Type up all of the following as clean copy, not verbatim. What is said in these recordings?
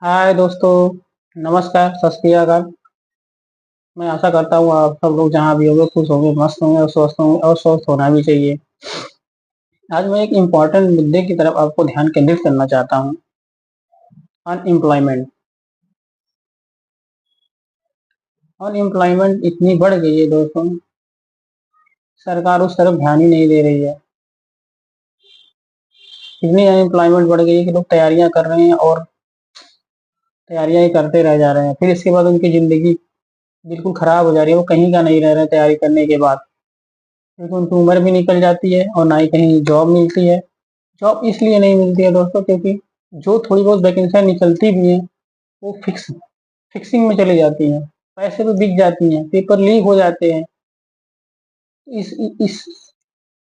हाय दोस्तों, नमस्कार, सत श्री अकाल। मैं आशा करता हूँ आप सब लोग जहाँ भी होंगे खुश होंगे, मस्त होंगे और स्वस्थ होंगे और स्वस्थ होना भी चाहिए। आज मैं एक इम्पोर्टेंट मुद्दे की तरफ आपको ध्यान केंद्रित करना चाहता हूँ। अनएम्प्लॉयमेंट। अनएम्प्लॉयमेंट इतनी बढ़ गई है दोस्तों, सरकार उस तरफ ध्यान ही नहीं दे रही है। इतनी अनएम्प्लॉयमेंट बढ़ गई है कि लोग तैयारियां कर रहे हैं और तैयारियां ही करते रह जा रहे हैं। फिर इसके बाद उनकी ज़िंदगी बिल्कुल खराब हो जा रही है, वो कहीं का नहीं रह रहे तैयारी करने के बाद। क्योंकि उनकी उम्र भी निकल जाती है और ना ही कहीं जॉब मिलती है। जॉब इसलिए नहीं मिलती है दोस्तों क्योंकि जो थोड़ी बहुत वैकेंसियाँ निकलती भी हैं, वो फिक्सिंग में चली जाती हैं। पैसे पे बिक जाती हैं, पेपर लीक हो जाते हैं। इस इस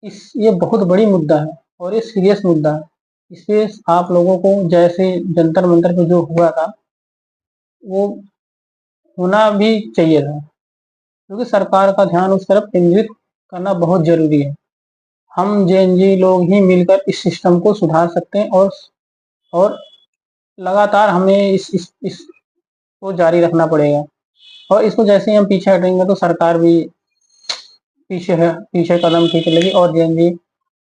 इस ये बहुत बड़ी मुद्दा है और ये सीरियस मुद्दा है। इस पे आप लोगों को जैसे जंतर मंतर पे जो हुआ था, वो होना भी चाहिए था क्योंकि सरकार का ध्यान उस तरफ केंद्रित करना बहुत ज़रूरी है। हम जेएनजी लोग ही मिलकर इस सिस्टम को सुधार सकते हैं और लगातार हमें इसको जारी रखना पड़ेगा। और इसको जैसे ही हम पीछे हटेंगे तो सरकार भी पीछे कदम खींच लेगी और जेएनजी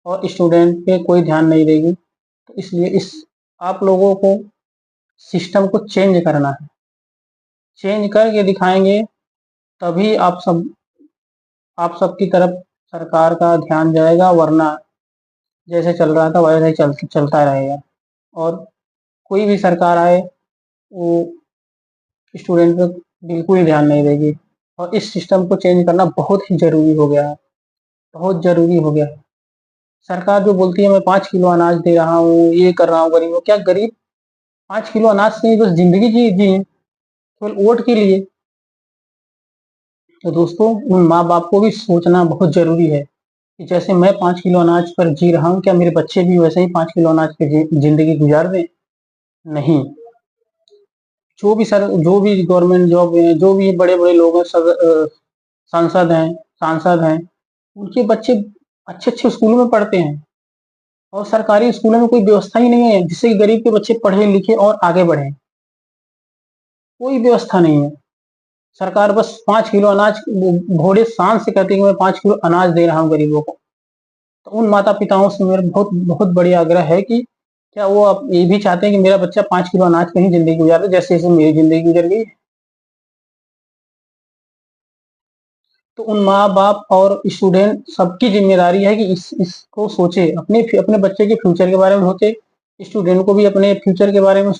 और स्टूडेंट पे कोई ध्यान नहीं देगी। तो इसलिए इस आप लोगों को सिस्टम को चेंज करना है। चेंज करके दिखाएंगे तभी आप सबकी तरफ सरकार का ध्यान जाएगा, वरना जैसे चल रहा था वैसे ही चलता रहेगा। और कोई भी सरकार आए, वो स्टूडेंट पे बिल्कुल ही ध्यान नहीं देगी। और इस सिस्टम को चेंज करना बहुत ही ज़रूरी हो गया है, बहुत ज़रूरी हो गया है। सरकार जो बोलती है मैं 5 किलो अनाज दे रहा हूँ, ये कर रहा हूँ गरीबों, क्या गरीब 5 किलो अनाज से ही बस ज़िंदगी जिए केवल वोट के लिए? तो दोस्तों, उन माँ-बाप को भी सोचना बहुत ज़रूरी है कि जैसे मैं 5 किलो अनाज पर जी रहा हूँ, क्या मेरे बच्चे भी वैसे ही 5 किलो अनाज पे ज़िंदगी गुज़ार दें? नहीं। जो भी गवर्नमेंट जॉब में जो भी बड़े-बड़े लोग हैं, सांसद हैं, उनके बच्चे अच्छे-अच्छे स्कूलों में पढ़ते हैं और सरकारी स्कूलों में कोई व्यवस्था ही नहीं है जिससे कि गरीब के बच्चे पढ़े लिखे और आगे बढ़ें। कोई व्यवस्था नहीं है। सरकार बस 5 किलो अनाज भोले शान से कहती है कि मैं 5 किलो अनाज दे रहा हूँ गरीबों को। तो उन माता-पिताओं से मेरा बहुत बहुत बड़ी आग्रह है कि क्या वो अब ये भी चाहते हैं कि मेरा बच्चा 5 किलो अनाज पे ही ज़िंदगी गुज़ारे जैसे-जैसे मेरी ज़िंदगी गुज़र गई? तो उन माँ-बाप और स्टूडेंट सबकी ज़िम्मेदारी है कि इसको सोचे, अपने बच्चे के फ्यूचर के बारे में सोचे, स्टूडेंट को भी अपने फ्यूचर के बारे में